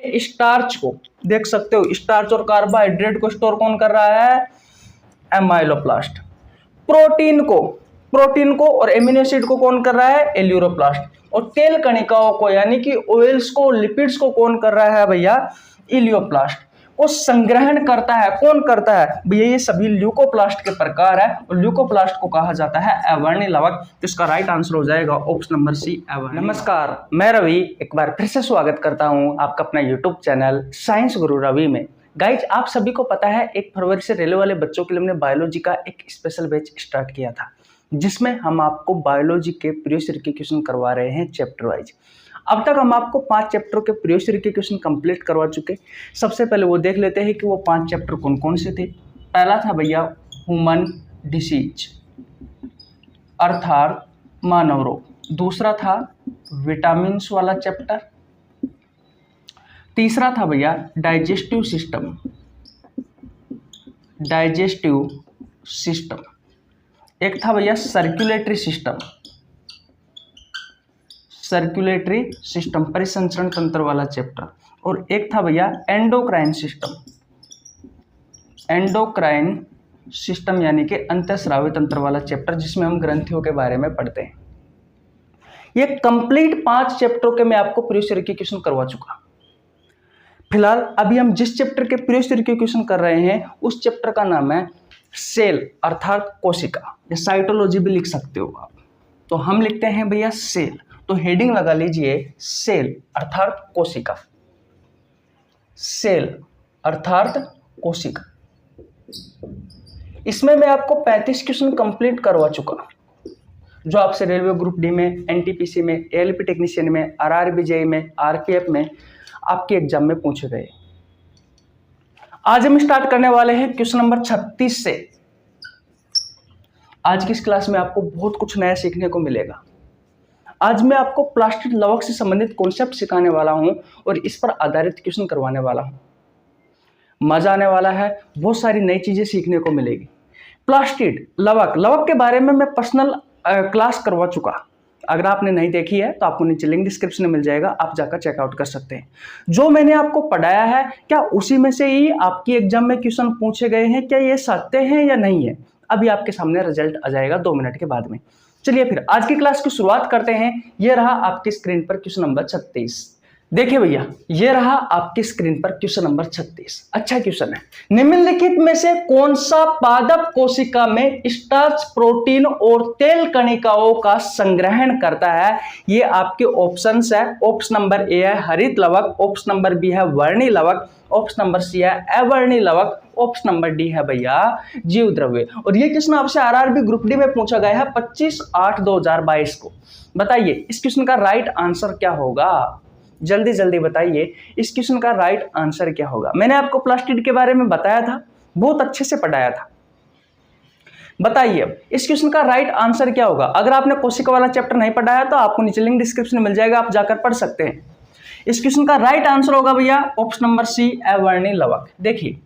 Starch को देख सकते हो, स्टार्च और कार्बोहाइड्रेट को स्टोर कौन कर रहा है? एमाइलोप्लास्ट। प्रोटीन को और एमिनो एसिड को कौन कर रहा है? एल्यूरोप्लास्ट। और तेल कणिकाओं को यानी कि ऑयल्स को, लिपिड्स को कौन कर रहा है भैया? इलियोप्लास्ट। को संग्रहण करता है, कौन करता है भैया? ये सभी ल्यूकोप्लास्ट के प्रकार है और ल्यूकोप्लास्ट को कहा जाता है अवर्णी लवक। तो इसका राइट आंसर हो जाएगा ऑप्शन नंबर सी, अवर्णी। नमस्कार, मैं रवि एक बार फिर से स्वागत करता हूं आपका अपना यूट्यूब चैनल साइंस गुरु रवि में। गाइज, आप सभी को पता है 1 फरवरी से रेलवे वाले बच्चों के लिए हमने बायोलॉजी का एक स्पेशल बैच स्टार्ट किया था, जिसमें हम आपको बायोलॉजी के प्रीवियस ईयर के क्वेश्चन करवा रहे हैं चैप्टर वाइज। अब तक हम आपको 5 चैप्टर के प्रीवियस ईयर के क्वेश्चन कंप्लीट करवा चुके। सबसे पहले वो देख लेते हैं कि वो 5 चैप्टर कौन कौन से थे। पहला था भैया ह्यूमन डिसीज अर्थात मानव रोग। दूसरा था विटामिन्स वाला चैप्टर। तीसरा था भैया डाइजेस्टिव सिस्टम। एक था भैया सर्कुलेटरी सिस्टम परिसंचरण तंत्र वाला चैप्टर। और एक था भैया एंडोक्राइन सिस्टम यानी कि अंतःस्रावी तंत्र वाला चैप्टर, जिसमें हम ग्रंथियों के बारे में पढ़ते हैं। ये कंप्लीट 5 चैप्टरों के मैं आपको प्रीवियस ईयर के क्वेश्चन करवा चुका। फिलहाल अभी हम जिस चैप्टर के प्रीवियस ईयर के क्वेश्चन कर रहे हैं उस चैप्टर का नाम है सेल अर्थात कोशिका, या साइटोलॉजी भी लिख सकते हो आप। तो हम लिखते हैं भैया सेल, तो हेडिंग लगा लीजिए सेल अर्थात कोशिका। सेल अर्थात कोशिका। इसमें मैं आपको 35 क्वेश्चन कंप्लीट करवा चुका, जो आपसे रेलवे ग्रुप डी में, एनटीपीसी में, एएलपी टेक्नीशियन में, आरआरबी जेईई में, आरपीएफ में आपके एग्जाम में पूछे गए। आज हम स्टार्ट करने वाले हैं क्वेश्चन नंबर 36 से। आज की इस क्लास में आपको बहुत कुछ नया सीखने को मिलेगा। आज मैं आपको प्लास्टिड लवक से संबंधित कॉन्सेप्ट सिखाने वाला हूं और इस पर आधारित क्वेश्चन करवाने वाला हूं। मजा आने वाला है, बहुत सारी नई चीजें सीखने को मिलेगी। प्लास्टिड लवक के बारे में मैं पर्सनल क्लास करवा चुका। अगर आपने नहीं देखी है तो आपको नीचे लिंक डिस्क्रिप्शन में मिल जाएगा, आप जाकर चेकआउट कर सकते हैं। जो मैंने आपको पढ़ाया है क्या उसी में से ही आपकी एग्जाम में क्वेश्चन पूछे गए हैं? क्या ये सत्य है या नहीं है? अभी आपके सामने रिजल्ट आ जाएगा 2 मिनट के बाद में। चलिए फिर आज की क्लास की शुरुआत करते हैं। ये रहा आपकी स्क्रीन पर क्वेश्चन नंबर 36। देखिए भैया, ये रहा आपकी स्क्रीन पर क्वेश्चन नंबर 36। अच्छा क्वेश्चन है। निम्नलिखित में से कौन सा पादप कोशिका में स्टार्च, प्रोटीन और तेल कणिकाओं का संग्रहण करता है? ये आपके ऑप्शंस है। ऑप्शन नंबर ए है हरित लवक, ऑप्शन नंबर बी है वर्णी लवक, ऑप्शन नंबर सी है अवर्णी लवक, ऑप्शन नंबर डी है भैया जीव द्रव्य। और ये क्वेश्चन आपसे आरआरबी ग्रुप डी में पूछा गया है 25/8/2022 को। बताइए इस क्वेश्चन का राइट आंसर क्या होगा? जल्दी जल्दी बताइए इस क्वेश्चन का राइट आंसर क्या होगा? मैंने आपको प्लास्टिड के बारे में बताया था, बहुत अच्छे से पढ़ाया था। बताइए इस क्वेश्चन का राइट आंसर क्या होगा? अगर आपने कोशिका वाला चैप्टर नहीं पढ़ा है तो आपको नीचे लिंक डिस्क्रिप्शन में मिल जाएगा, आप जाकर पढ़ सकते हैं। इस क्वेश्चन का राइट आंसर होगा भैया ऑप्शन नंबर सी अवर्णी लवक। देखिए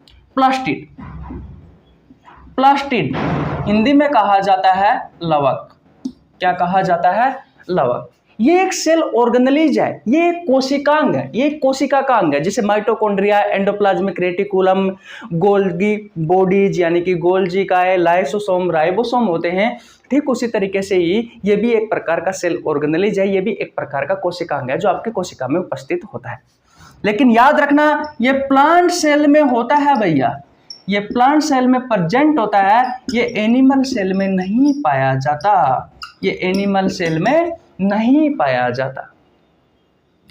प्लास्टिड हिंदी में कहा जाता है लवक। क्या कहा जाता है? लवक। ये एक सेल ऑर्गेनेलिज है, ये एक कोशिकांग है, ये एक कोशिका का अंग है। जैसे mitochondria, endoplasmic reticulum, Golgi bodies यानी कि गोल्जी काय, लाइसोसोम, राइबोसोम होते हैं। ठीक उसी तरीके से ही ये भी एक प्रकार का सेल ऑर्गेनेलिज है, ये भी एक प्रकार का कोशिकांग है जो आपकी कोशिका में उपस्थित होता है। लेकिन याद रखना ये प्लांट सेल में होता है भैया, ये प्लांट सेल में प्रेजेंट होता है, ये एनिमल सेल में नहीं पाया जाता। ये एनिमल सेल में नहीं पाया जाता।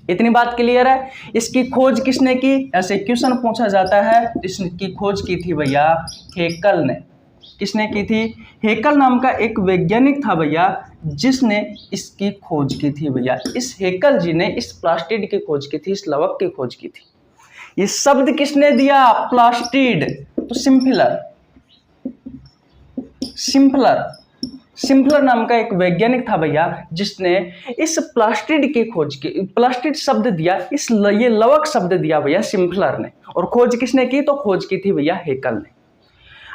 इतनी बात क्लियर है? इसकी खोज किसने की? ऐसे क्वेश्चन पूछा जाता है। इसकी खोज की थी भैया हेकल ने। किसने की थी? हेकल नाम का एक वैज्ञानिक था भैया, जिसने इसकी खोज की थी भैया। इस हेकल जी ने इस प्लास्टिड की खोज की थी, इस लवक की खोज की थी। ये शब्द किसने दिया? प्लास्टिड। तो सिंपलर नाम का एक वैज्ञानिक था भैया, जिसने इस प्लास्टिड की खोज की। प्लास्टिड शब्द दिया, ये लवक शब्द दिया भैया सिंपलर ने। और खोज किसने की? तो खोज की थी भैया हेकल ने।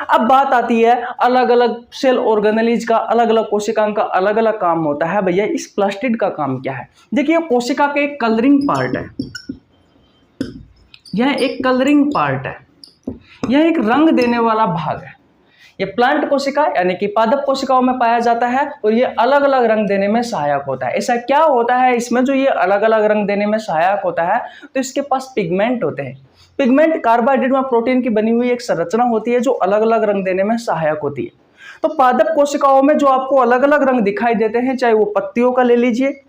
अब बात आती है अलग अलग सेल ऑर्गेनेलिज का, अलग अलग कोशिकाओं का अलग अलग काम होता है भैया। इस प्लास्टिड का काम क्या है? देखिए कोशिका का एक कलरिंग पार्ट है। यह एक कलरिंग पार्ट है, यह एक रंग देने वाला भाग है। ये प्लांट कोशिका यानी कि पादप कोशिकाओं में पाया जाता है और ये अलग अलग रंग देने में सहायक होता है। ऐसा क्या होता है इसमें जो ये अलग अलग रंग देने में सहायक होता है? तो इसके पास पिगमेंट होते हैं। पिगमेंट कार्बोहाइड्रेट व प्रोटीन की बनी हुई एक संरचना होती है जो अलग अलग रंग देने में सहायक होती है। तो पादप कोशिकाओं में जो आपको अलग अलग रंग दिखाई देते हैं, चाहे वो पत्तियों का ले लीजिए,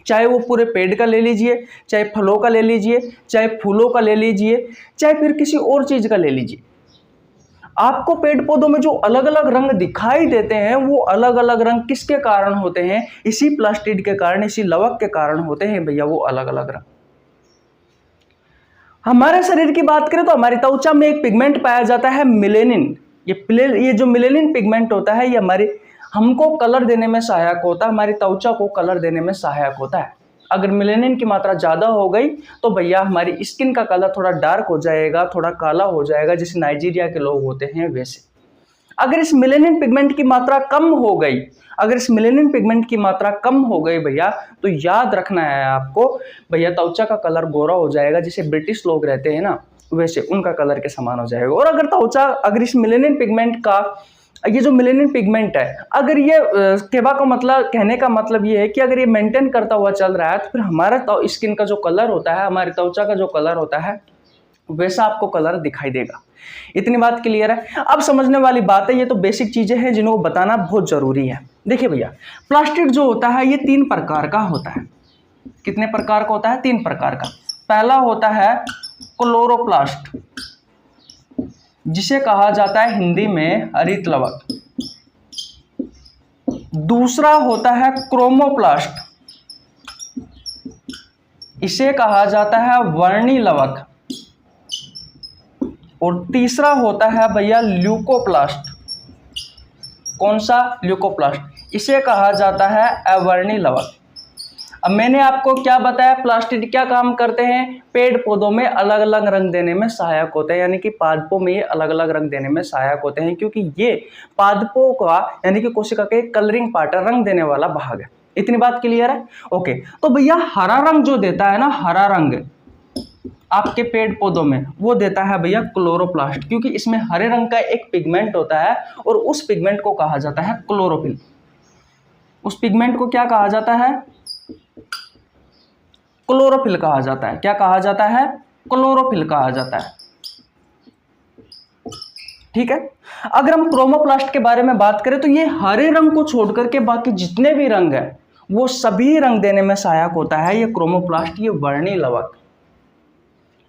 चाहे वो पूरे पेड़ का ले लीजिए, चाहे फलों का ले लीजिए, चाहे फूलों का ले लीजिए, चाहे फिर किसी और चीज का ले लीजिए, आपको पेड़ पौधों में जो अलग अलग रंग दिखाई देते हैं वो अलग अलग रंग किसके कारण होते हैं? इसी प्लास्टिड के कारण, इसी लवक के कारण होते हैं भैया वो अलग अलग रंग। हमारे शरीर की बात करें तो हमारी त्वचा में एक पिगमेंट पाया जाता है मिलेनिन। ये जो मिलेनिन पिगमेंट होता है ये हमको कलर देने में सहायक होता है, हमारी त्वचा को कलर देने में सहायक होता है। अगर मिलेनिन की मात्रा ज़्यादा हो गई तो भैया हमारी स्किन का कलर थोड़ा डार्क हो जाएगा, थोड़ा काला हो जाएगा, जैसे नाइजीरिया के लोग होते हैं वैसे। अगर इस मिलेनिन पिगमेंट की मात्रा कम हो गई, अगर इस मिलेनिन पिगमेंट की मात्रा कम हो गई भैया, तो याद रखना है आपको भैया, त्वचा का कलर गोरा हो जाएगा, जैसे ब्रिटिश लोग रहते हैं ना वैसे उनका कलर के समान हो जाएगा। और अगर इस मिलेनिन पिगमेंट का, ये जो मिलेनिन पिगमेंट है, अगर ये कहने का मतलब ये है कि अगर ये मेंटेन करता हुआ चल रहा है तो फिर हमारा स्किन का जो कलर होता है, हमारी त्वचा का जो कलर होता है वैसा आपको कलर दिखाई देगा। इतनी बात क्लियर है? अब समझने वाली बात है, ये तो बेसिक चीजें हैं जिनको बताना बहुत जरूरी है। देखिए भैया, प्लास्टिड जो होता है ये 3 प्रकार का होता है। कितने प्रकार का होता है? 3 प्रकार का। पहला होता है क्लोरोप्लास्ट, जिसे कहा जाता है हिंदी में हरित लवक। दूसरा होता है क्रोमोप्लास्ट, इसे कहा जाता है वर्णी लवक। और तीसरा होता है भैया ल्यूकोप्लास्ट। कौन सा? ल्यूकोप्लास्ट, इसे कहा जाता है अवर्णी लवक। अब मैंने आपको क्या बताया, प्लास्टिड क्या काम करते हैं? पेड़ पौधों में अलग अलग रंग देने में सहायक होते हैं, यानी कि पादपों में ये अलग अलग रंग देने में सहायक होते हैं, क्योंकि ये पादपों का यानी कि कोशिका के कलरिंग पार्ट है, रंग देने वाला भाग है। इतनी बात क्लियर है? ओके, तो भैया हरा रंग जो देता है ना, हरा रंग आपके पेड़ पौधों में वो देता है भैया क्लोरोप्लास्ट, क्योंकि इसमें हरे रंग का एक पिगमेंट होता है और उस पिगमेंट को कहा जाता है क्लोरोफिल। उस पिगमेंट को क्या कहा जाता है? क्लोरोफिल कहा जाता है। क्या कहा जाता है? क्लोरोफिल कहा जाता है। ठीक है। अगर हम क्रोमोप्लास्ट के बारे में बात करें तो ये हरे रंग को छोड़कर के बाकी जितने भी रंग हैं वो सभी रंग देने में सहायक होता है ये क्रोमोप्लास्ट, ये वर्णी लवक।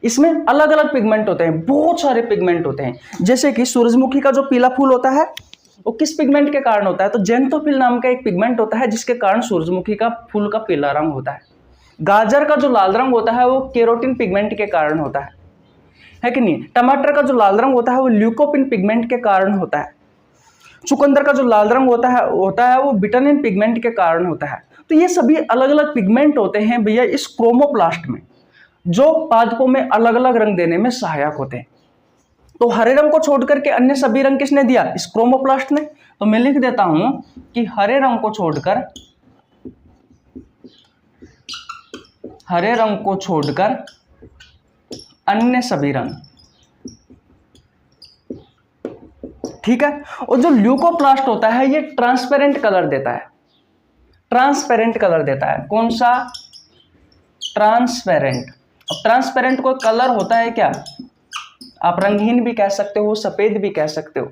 इसमें अलग अलग पिगमेंट होते हैं, बहुत सारे पिगमेंट होते हैं। जैसे कि सूरजमुखी का जो पीला फूल होता है वो किस पिगमेंट के कारण होता है? तो जेंथोफिल नाम का एक पिगमेंट होता है जिसके कारण सूरजमुखी का फूल का पीला रंग होता है। गाजर का जो लाल रंग होता है वो केरोटिन पिगमेंट के कारण होता है कि नहीं? टमाटर का जो लाल रंग होता है वो ल्यूकोपिन पिगमेंट के कारण होता है। चुकंदर का जो लाल रंग होता है वो विटामिन पिगमेंट के कारण होता है। तो ये सभी अलग अलग पिगमेंट होते हैं भैया इस क्रोमोप्लास्ट में, जो पादपों में अलग अलग रंग देने में सहायक होते हैं। तो हरे रंग को छोड़ करके अन्य सभी रंग किसने दिया? इस क्रोमोप्लास्ट ने। तो मैं लिख देता हूं कि हरे रंग को छोड़कर अन्य सभी रंग। ठीक है। और जो ल्यूकोप्लास्ट होता है ये ट्रांसपेरेंट कलर देता है। ट्रांसपेरेंट कलर देता है। कौन सा? ट्रांसपेरेंट। अब ट्रांसपेरेंट कोई कलर होता है क्या? आप रंगहीन भी कह सकते हो, सफेद भी कह सकते हो।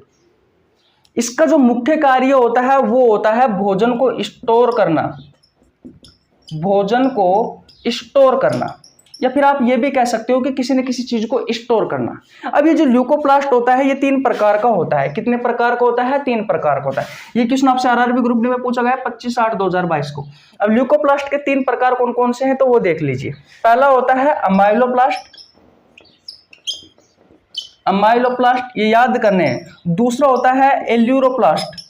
इसका जो मुख्य कार्य होता है वो होता है भोजन को स्टोर करना, भोजन को स्टोर करना, या फिर आप ये भी कह सकते हो कि किसी न किसी चीज को स्टोर करना। अब ये जो ल्यूकोप्लास्ट होता है ये 3 प्रकार का होता है। कितने प्रकार का होता है? 3 प्रकार का होता है। ये क्वेश्चन आपसे आरआरबी ग्रुप डी में पूछा गया 25/8/2022 को। अब ल्यूकोप्लास्ट के 3 प्रकार कौन कौन से हैं तो वो देख लीजिए। पहला होता है अमाइलोप्लास्ट, अमाइलोप्लास्ट ये याद करने हैं। दूसरा होता है एल्यूरोप्लास्ट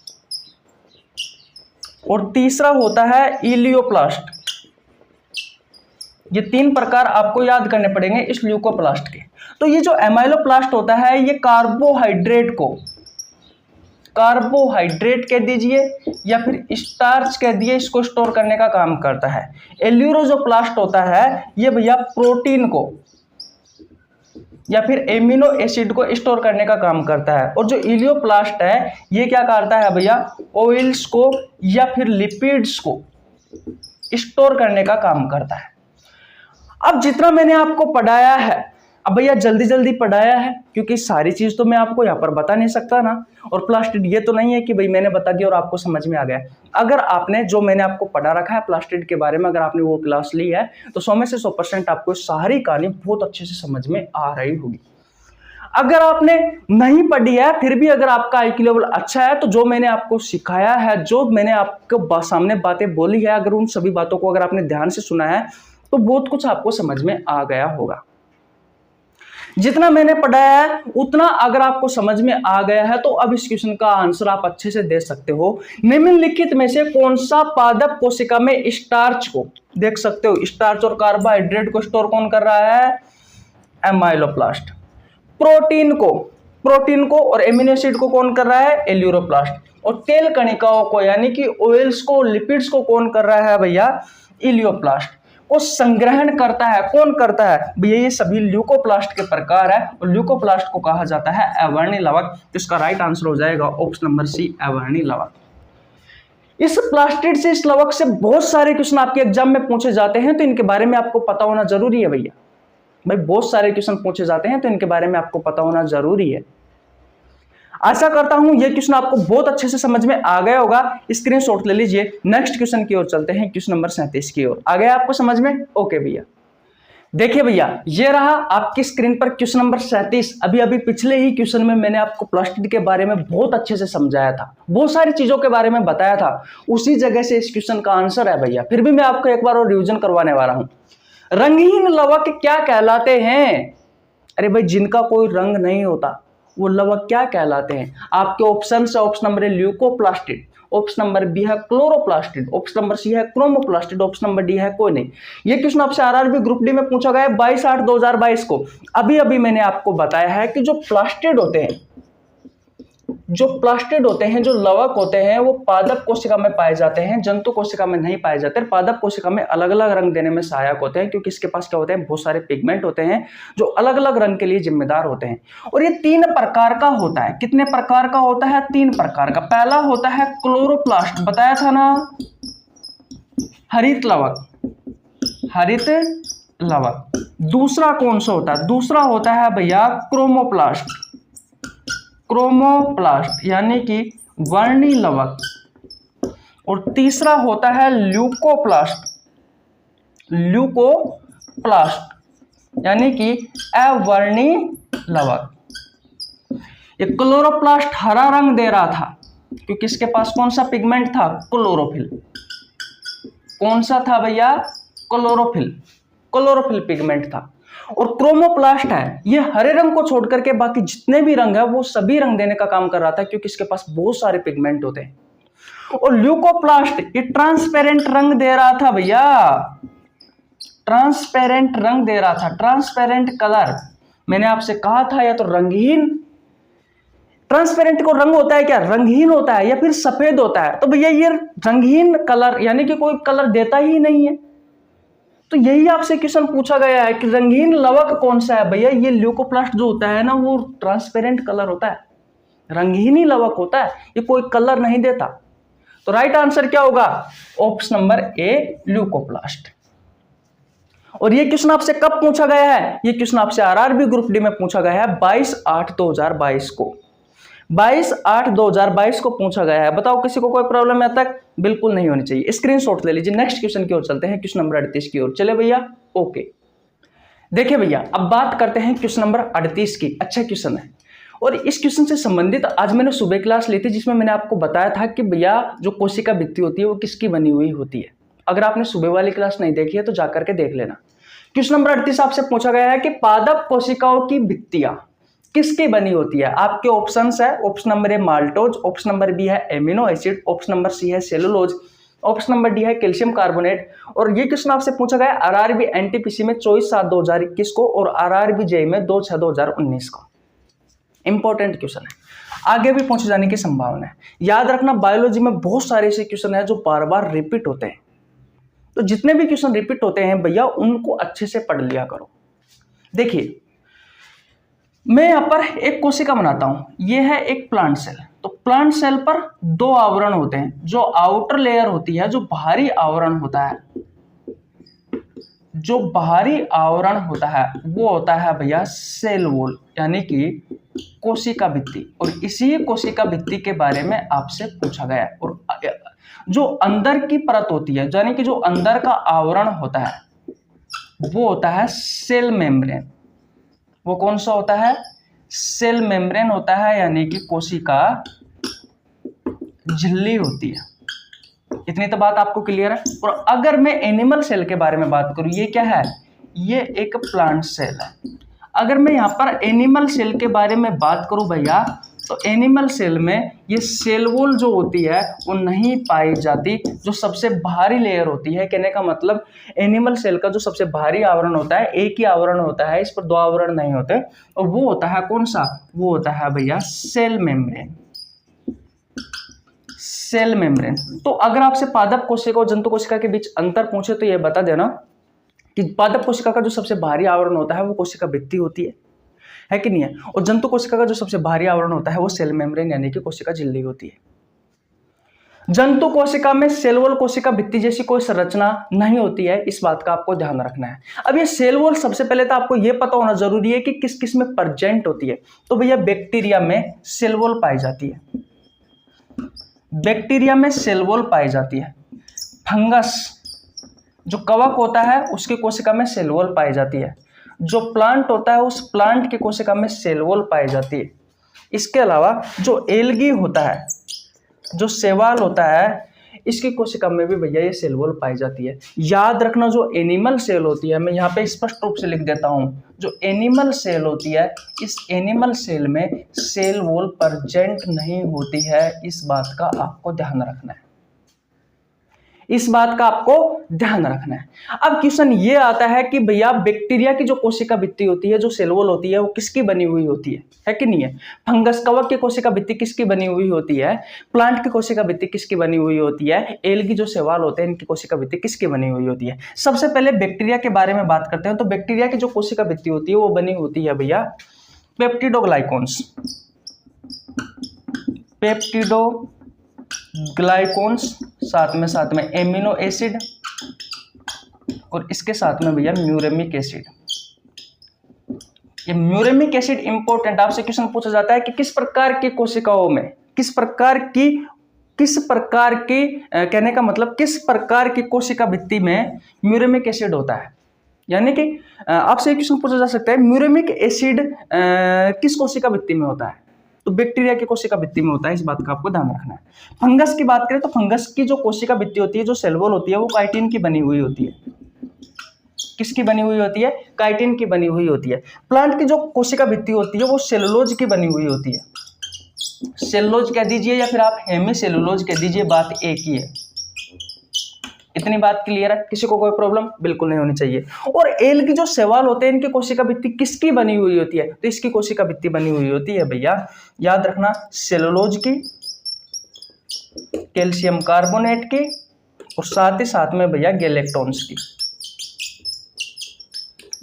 और तीसरा होता है इलियोप्लास्ट। ये 3 प्रकार आपको याद करने पड़ेंगे इस ल्यूकोप्लास्ट के। तो ये जो एमाइलोप्लास्ट होता है ये कार्बोहाइड्रेट कह दीजिए या फिर स्टार्च कह दिए, इसको स्टोर करने का काम करता है। एल्यूरो जो प्लास्ट होता है ये भैया प्रोटीन को या फिर एमिनो एसिड को स्टोर करने का काम करता है। और जो इलियोप्लास्ट है ये क्या करता है भैया, ऑयल्स को या फिर लिपिड्स को स्टोर करने का काम करता है। अब जितना मैंने आपको पढ़ाया है, अब भैया जल्दी जल्दी पढ़ाया है क्योंकि सारी चीज तो मैं आपको यहाँ पर बता नहीं सकता ना। और प्लास्टिड ये तो नहीं है कि भाई मैंने बता दिया और आपको समझ में आ गया। अगर आपने जो मैंने आपको पढ़ा रखा है प्लास्टिड के बारे में, अगर आपने वो क्लास ली है तो 100 में से 100% आपको सारी कहानी बहुत अच्छे से समझ में आ रही होगी। अगर आपने नहीं पढ़ी है फिर भी अगर आपका IQ लेवल अच्छा है तो जो मैंने आपको सिखाया है, जो मैंने आपको सामने बातें बोली है, अगर उन सभी बातों को अगर आपने ध्यान से सुना है तो बहुत कुछ आपको समझ में आ गया होगा। जितना मैंने पढ़ाया है उतना अगर आपको समझ में आ गया है तो अब इस क्वेश्चन का आंसर आप अच्छे से दे सकते हो। निम्नलिखित में से कौन सा पादप कोशिका में स्टार्च को, देख सकते हो स्टार्च और कार्बोहाइड्रेट को स्टोर कौन कर रहा है, एमाइलोप्लास्ट। प्रोटीन को और एमिनो एसिड को कौन कर रहा है, एल्यूरोप्लास्ट। और तेल कणिकाओं को यानी कि ऑयल्स को, लिपिड्स को कौन कर रहा है भैया, इलियोप्लास्ट। को संग्रहण करता है, कौन करता है भैया, ये सभी ल्यूकोप्लास्ट के प्रकार है और ल्यूकोप्लास्ट को कहा जाता है अवर्णी लवक। तो इसका राइट आंसर हो जाएगा ऑप्शन नंबर सी, अवर्णी लवक। इस प्लास्टिड से, इस लवक से बहुत सारे क्वेश्चन आपके एग्जाम में पूछे जाते हैं तो इनके बारे में आपको पता होना जरूरी है भैया। भाई बहुत सारे क्वेश्चन पूछे जाते हैं तो इनके बारे में आपको पता होना जरूरी है। आशा करता हूं ये क्वेश्चन आपको बहुत अच्छे से समझ में आ गया होगा। स्क्रीनशॉट ले लीजिए। नेक्स्ट क्वेश्चन की ओर चलते हैं, क्वेश्चन नंबर 37 की ओर। आ गया आपको समझ में? ओके भैया, देखिए भैया ये रहा आपकी स्क्रीन पर क्वेश्चन नंबर 37। अभी पिछले ही क्वेश्चन में मैंने आपको प्लास्टिड के बारे में बहुत अच्छे से समझाया था, बहुत सारी चीजों के बारे में बताया था। उसी जगह से इस क्वेश्चन का आंसर है भैया। फिर भी मैं आपको एक बार और रिविजन करवाने वाला हूं। रंगहीन लवक क्या कहलाते हैं? अरे भाई जिनका कोई रंग नहीं होता वो लवक क्या कहलाते हैं? आपके ऑप्शन है, option number A leucoplastid, option number B है क्लोरोप्लास्टिड, ऑप्शन नंबर सी है क्रोमोप्लास्टिड, ऑप्शन नंबर डी है कोई नहीं। ये क्वेश्चन आपसे आरआरबी ग्रुप डी में पूछा गया है 22/8/2022 को। अभी मैंने आपको बताया है कि जो प्लास्टिड होते हैं, जो लवक होते हैं वो पादप कोशिका में पाए जाते हैं, जंतु कोशिका में नहीं पाए जाते। पादप कोशिका में अलग अलग रंग देने में सहायक होते हैं क्योंकि इसके पास क्या होते हैं, बहुत सारे पिगमेंट होते हैं जो अलग अलग रंग के लिए जिम्मेदार होते हैं। और ये 3 प्रकार का होता है। कितने प्रकार का होता है? 3 प्रकार का। पहला होता है क्लोरोप्लास्ट, बताया था ना, हरित लवक। दूसरा कौन सा होता है? दूसरा होता है भैया क्रोमोप्लास्ट यानी कि वर्णी लवक। और तीसरा होता है ल्यूकोप्लास्ट यानी कि अवर्णी लवक। ये क्लोरोप्लास्ट हरा रंग दे रहा था क्योंकि इसके पास कौन सा पिगमेंट था? क्लोरोफिल। कौन सा था भैया? क्लोरोफिल पिगमेंट था। और क्रोमोप्लास्ट है, ये हरे रंग को छोड़ करके बाकी जितने भी रंग है वो सभी रंग देने का काम कर रहा था क्योंकि इसके पास बहुत सारे पिगमेंट होते हैं। और ल्यूकोप्लास्ट ये ट्रांसपेरेंट रंग दे रहा था भैया, ट्रांसपेरेंट रंग दे रहा था, ट्रांसपेरेंट कलर। मैंने आपसे कहा था या तो रंगहीन, ट्रांसपेरेंट को रंग होता है क्या? रंगहीन होता है या फिर सफेद होता है। तो भैया ये रंगहीन कलर यानी कि कोई कलर देता ही नहीं है। तो यही आपसे क्वेश्चन पूछा गया है कि रंगीन लवक कौन सा है? भैया ये ल्यूकोप्लास्ट जो होता है ना वो ट्रांसपेरेंट कलर होता है, रंगहीन ही लवक होता है, ये कोई कलर नहीं देता। तो राइट आंसर क्या होगा? ऑप्शन नंबर ए, ल्यूकोप्लास्ट। और ये क्वेश्चन आपसे कब पूछा गया है? ये क्वेश्चन आपसे आरआरबी ग्रुप डी में पूछा गया है 22/8/2022 को। 22/8/2022 को पूछा गया है। बताओ किसी को कोई प्रॉब्लम है तक? बिल्कुल नहीं होनी चाहिए। स्क्रीनशॉट ले लीजिए। नेक्स्ट क्वेश्चन की ओर चलते हैं, क्वेश्चन नंबर 38 की ओर। चले भैया, ओके। देखिए भैया अब बात करते हैं क्वेश्चन नंबर 38 की। अच्छा क्वेश्चन है और इस क्वेश्चन से संबंधित आज मैंने सुबह क्लास ली थी जिसमें मैंने आपको बताया था कि भैया जो कोशिका भित्ति होती है वो किसकी बनी हुई होती है। अगर आपने सुबह वाली क्लास नहीं देखी है तो जाकर के देख लेना। क्वेश्चन नंबर 38 आपसे पूछा गया है कि पादप कोशिकाओं की भित्तियां किसकी बनी होती है? आपके ऑप्शंस है, option number A maltose, option number B है amino acid, option number C है सेलुलोज, ऑप्शन नंबर डी है कैल्शियम कार्बोनेट। और ये क्वेश्चन आपसे पूछा गया आरआरबी एनटीपीसी में 24/7/2021 को और आरआरबी जेईई में 2/6/2019 को। इंपॉर्टेंट क्वेश्चन है, आगे भी पूछे जाने की संभावना है। याद रखना बायोलॉजी में बहुत सारे ऐसे क्वेश्चन है जो बार बार रिपीट होते हैं, तो जितने भी क्वेश्चन रिपीट होते हैं भैया उनको अच्छे से पढ़ लिया करो। देखिए मैं यहाँ पर एक कोशिका बनाता हूँ, ये है एक प्लांट सेल। तो प्लांट सेल पर दो आवरण होते हैं, जो आउटर लेयर होती है, जो बाहरी आवरण होता है, जो बाहरी आवरण होता है वो होता है भैया सेल वॉल, यानी कि कोशिका भित्ति। और इसी कोशिका भित्ति के बारे में आपसे पूछा गया है। और जो अंदर की परत होती है, यानी कि जो अंदर का आवरण होता है वो होता है सेल मेम्ब्रेन। वो कौन सा होता है? सेल मेम्ब्रेन होता है, यानी कि कोशिका झिल्ली होती है। इतनी तो बात आपको क्लियर है। और अगर मैं एनिमल सेल के बारे में बात करूं, ये क्या है? ये एक प्लांट सेल है। अगर मैं यहाँ पर एनिमल सेल के बारे में बात करूं भैया, तो एनिमल सेल में ये सेल वॉल जो होती है वो नहीं पाई जाती, जो सबसे बाहरी लेयर होती है। कहने का मतलब एनिमल सेल का जो सबसे बाहरी आवरण होता है, एक ही आवरण होता है, इस पर दो आवरण नहीं होते, और वो होता है कौन सा? वो होता है भैया सेल मेम्ब्रेन। Cell membrane. तो अगर आपसे पादप कोशिका और जंतु कोशिका के बीच अंतर पूछे तो ये बता देना कि पादप कोशिका का जो सबसे बाहरी आवरण होता है वो कोशिका भित्ति होती है कि नहीं है? और जंतु कोशिका का जो सबसे बाहरी आवरण होता है वो सेल मेम्ब्रेन, यानी कि कोशिका झिल्ली होती है। जंतु कोशिका में सेल वॉल कोशिका भित्ति जैसी कोई संरचना नहीं होती है, इस बात का आपको ध्यान रखना है। अब ये सेल वॉल सबसे पहले तो आपको ये पता होना जरूरी है कि किस किस में प्रेजेंट होती है। तो भैया बैक्टीरिया में सेल वॉल पाई जाती है, बैक्टीरिया में सेल वॉल पाई जाती है। फंगस जो कवक होता है उसकी कोशिका में सेल वॉल पाई जाती है। जो प्लांट होता है उस प्लांट की कोशिका में सेल वॉल पाई जाती है। इसके अलावा जो एल्गी होता है, जो शैवाल होता है, इसकी कोशिका में भी भैया ये सेल वॉल पाई जाती है। याद रखना, जो एनिमल सेल होती है, मैं यहाँ पे स्पष्ट रूप से लिख देता हूँ, जो एनिमल सेल होती है, इस एनिमल सेल में सेल वॉल प्रेजेंट नहीं होती है। इस बात का आपको ध्यान रखना है, इस बात का आपको ध्यान रखना है। अब क्वेश्चन ये आता है कि भैया बैक्टीरिया की जो कोशिका भित्ति होती है, जो सेल वॉल होती है, वो किसकी बनी हुई होती है कि नहीं है? फंगस कवक की कोशिका भित्ति किसकी बनी हुई होती है? प्लांट की कोशिका भित्ति किसकी बनी हुई होती है? एल्गी जो शैवाल होते हैं, इनकी कोशिका भित्ति किसकी बनी हुई होती है? सबसे पहले बैक्टीरिया के बारे में बात करते हैं। तो बैक्टीरिया की जो कोशिका भित्ति होती है वो बनी होती है भैया पेप्टिडोग्लाइकॉन्स, पेप्टिडोग्लाइकॉन्स, साथ में एमिनो एसिड, और इसके साथ में भैया म्यूरेमिक एसिड। ये म्यूरेमिक एसिड इंपॉर्टेंट, आपसे क्वेश्चन पूछा जाता है कि किस प्रकार की कोशिकाओं में, किस प्रकार की कहने का मतलब किस प्रकार की कोशिका भित्ति में म्यूरेमिक एसिड होता है। यानी कि आपसे क्वेश्चन पूछा जा सकता है म्यूरेमिक एसिड किस कोशिका भित्ति में होता है? तो बैक्टीरिया की कोशिका भित्ति में होता है, इस बात का आपको ध्यान रखना है। फंगस की बात करें तो फंगस की जो कोशिका भित्ति होती है, जो सेल वॉल होती है, वो काइटिन की बनी हुई होती है। किसकी बनी हुई होती है? काइटिन की बनी हुई होती है। प्लांट की जो कोशिका भित्ति होती है वो सेलुलोज की बनी हुई होती है। सेलुलोज कह दीजिए या फिर आप हेमी सेलुलोज कह दीजिए, बात एक ही है। इतनी बात क्लियर है? किसी को कोई प्रॉब्लम बिल्कुल नहीं होनी चाहिए। और एल की जो शैवाल होते हैं, इनकी कोशिका भित्ति किसकी बनी हुई होती है? तो इसकी कोशिका भित्ति बनी हुई होती है भैया, याद रखना, सेलुलोज की, कैल्शियम कार्बोनेट की, और साथ ही साथ में भैया गैलेक्टोन्स की।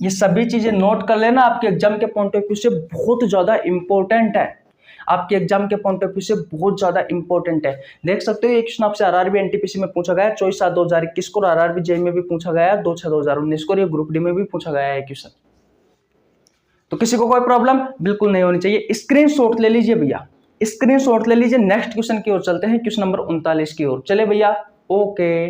ये सभी चीजें नोट कर लेना, आपके एग्जाम के पॉइंट ऑफ व्यू से बहुत ज्यादा इंपॉर्टेंट है। आपके एग्जाम के पॉइंट ऑफ व्यू से बहुत ज्यादा इंपॉर्टेंट है। देख सकते हो ये क्वेश्चन आपसे आरआरबी एनटीपीसी में पूछा गया, 24/7/2021 को, आरआरबी जेई में भी पूछा गया, 2/6/2019 को, ये ग्रुप डी में भी पूछा गया है क्वेश्चन। तो किसी को कोई प्रॉब्लम बिल्कुल नहीं होनी चाहिए। स्क्रीनशॉट ले लीजिए भैया, स्क्रीनशॉट ले लीजिए। नेक्स्ट क्वेश्चन की ओर चलते हैं, क्वेश्चन नंबर 39 की ओर। चले भैया, ओके।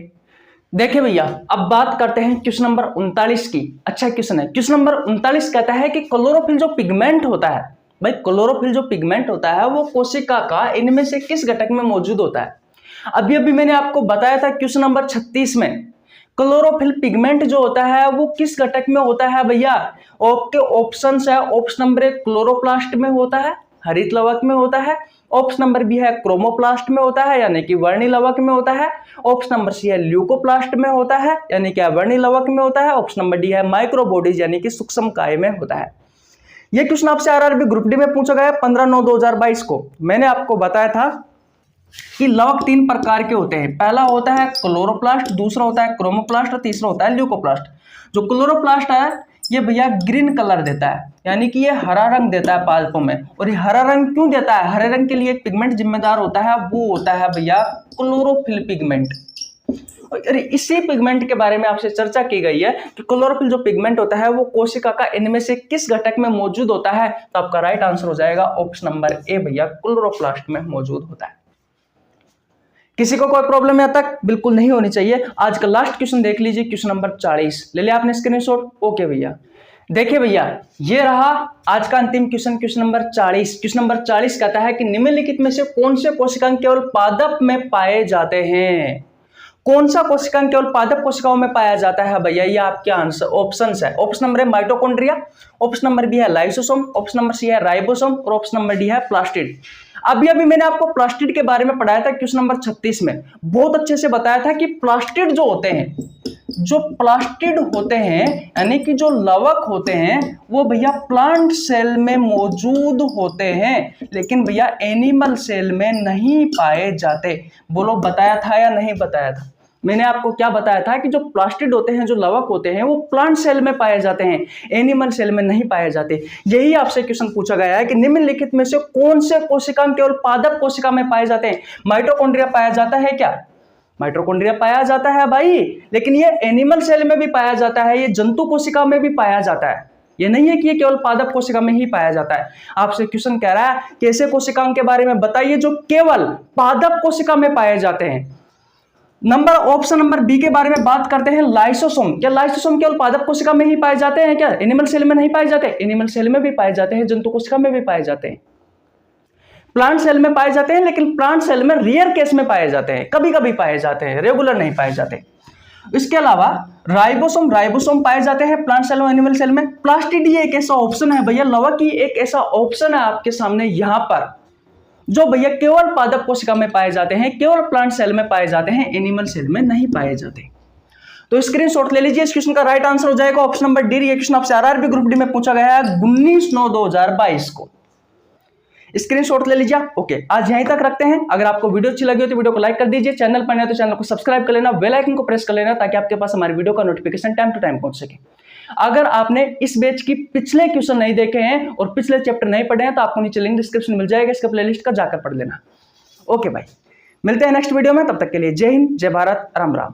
देखिए भैया, अब बात करते हैं क्वेश्चन नंबर 39 की। अच्छा क्वेश्चन है। क्वेश्चन नंबर 39 कहता है कि क्लोरोफिल जो पिगमेंट होता है, भाई क्लोरोफिल जो पिगमेंट होता है वो कोशिका का इनमें से किस घटक में मौजूद होता है? अभी मैंने आपको बताया था क्वेश्चन नंबर 36 में, क्लोरोफिल पिगमेंट जो होता है वो किस घटक में होता है भैया? आपके ऑप्शंस है, ऑप्शन नंबर 1 क्लोरोप्लास्ट में होता है, हरित लवक में होता है। ऑप्शन नंबर बी है क्रोमोप्लास्ट में होता है, यानी कि वर्णी लवक में होता है। ऑप्शन नंबर सी है ल्यूकोप्लास्ट में होता है, यानी कि वर्णी लवक में होता है। ऑप्शन नंबर डी है माइक्रोबॉडीज, यानी कि सूक्ष्म काय में होता है। यह क्वेश्चन आपसे आरआरबी ग्रुप डी में पूछा गया 15/9/2022 को। मैंने आपको बताया था कि लवक 3 प्रकार के होते हैं। पहला होता है क्लोरोप्लास्ट, दूसरा होता है क्रोमोप्लास्ट और तीसरा होता है ल्यूकोप्लास्ट। जो क्लोरोप्लास्ट है ये भैया ग्रीन कलर देता है, यानी कि ये हरा रंग देता है पादपों में। और ये हरा रंग क्यों देता है? हरे रंग के लिए एक पिगमेंट जिम्मेदार होता है, वो होता है भैया क्लोरोफिल पिगमेंट। और इसी पिगमेंट के बारे में आपसे चर्चा की गई है कि क्लोरोफिल जो पिगमेंट होता है वो कोशिका का इनमें से किस घटक में मौजूद होता है। तो आपका राइट आंसर हो जाएगा ऑप्शन नंबर ए भैया, क्लोरोप्लास्ट में मौजूद होता है। किसी को कोई प्रॉब्लम यहाँ तक? बिल्कुल नहीं होनी चाहिए। आज का लास्ट क्वेश्चन देख लीजिए, क्वेश्चन नंबर 40। ले लिया आपने स्क्रीनशॉट? ओके भैया, देखिए भैया, ये रहा आज का अंतिम question, question number 40। Question number 40 कहता है कि निम्नलिखित में से कौन से कोशिकांग केवल पादप में पाए जाते हैं? कौन सा कोशिकांग केवल पादप कोशिकाओं में पाया जाता है भैया? ये आपके आंसर ऑप्शन है। Option number A mitochondria, option number B है लाइसोसोम, ऑप्शन नंबर सी है राइबोसोम और ऑप्शन नंबर डी है प्लास्टिड। अभी मैंने आपको प्लास्टिड के बारे में पढ़ाया था क्वेश्चन नंबर 36 में, बहुत अच्छे से बताया था कि प्लास्टिड जो होते हैं, जो प्लास्टिड होते हैं यानी कि जो लवक होते हैं, वो भैया प्लांट सेल में मौजूद होते हैं, लेकिन भैया एनिमल सेल में नहीं पाए जाते। बोलो बताया था या नहीं बताया था? मैंने आपको क्या बताया था कि जो प्लास्टिड होते हैं, जो लवक होते हैं, वो प्लांट सेल में पाए जाते हैं, एनिमल सेल में नहीं पाए जाते। यही आपसे क्वेश्चन पूछा गया है कि निम्नलिखित में से कौन से कोशिकांग केवल पादप कोशिका में पाए जाते हैं? माइटोकॉन्ड्रिया पाया जाता है क्या? माइटोकॉन्ड्रिया पाया जाता है भाई, लेकिन ये एनिमल सेल में भी पाया जाता है, ये जंतु कोशिका में भी पाया जाता है। ये नहीं है कि ये केवल पादप कोशिका में ही पाया जाता है। आपसे क्वेश्चन कह रहा है कि ऐसे कोशिकांग के बारे में बताइए जो केवल पादप कोशिका में पाए जाते हैं। ऑप्शन नंबर बी के बारे में बात करते हैं, लाइसोसोम। क्या लाइसोसोम केवल पादप कोशिका में ही पाए जाते हैं क्या? एनिमल सेल में नहीं पाए जाते? एनिमल सेल में भी पाए जाते हैं, जंतु कोशिका में भी पाए जाते हैं, प्लांट सेल में पाए जाते हैं, लेकिन प्लांट सेल में रेयर केस में पाए जाते हैं, कभी कभी पाए जाते हैं, रेगुलर नहीं पाए जाते। इसके अलावा राइबोसोम पाए जाते हैं प्लांट सेल और एनिमल सेल में। प्लास्टिड ये एक ऐसा ऑप्शन है भैया, लवक की एक ऐसा ऑप्शन है आपके सामने यहां पर, जो भैया केवल पादप कोशिका में पाए जाते हैं, केवल प्लांट सेल में पाए जाते हैं, एनिमल सेल में नहीं पाए जाते। तो स्क्रीनशॉट ले लीजिए। इस क्वेश्चन का राइट आंसर हो जाएगा ऑप्शन नंबर डी। ये क्वेश्चन आपसे आरआरबी ग्रुप डी में पूछा गया है 19/9/2022 को। स्क्रीनशॉट ले लीजिए। ओके, आज यहीं तक रखते हैं। अगर आपको वीडियो अच्छी लगी हो तो वीडियो को लाइक कर दीजिए, चैनल पर नए तो चैनल को सब्सक्राइब कर लेना, बेल आइकन को प्रेस कर लेना, ताकि आपके पास हमारी वीडियो का नोटिफिकेशन टाइम टू टाइम पहुंच सके। अगर आपने इस बैच की पिछले क्वेश्चन नहीं देखे हैं और पिछले चैप्टर नहीं पढ़े हैं, तो आपको नीचे लिंक डिस्क्रिप्शन मिल जाएगा, इसका प्लेलिस्ट का जाकर पढ़ लेना। ओके भाई, मिलते हैं नेक्स्ट वीडियो में, तब तक के लिए जय हिंद, जय भारत, राम राम।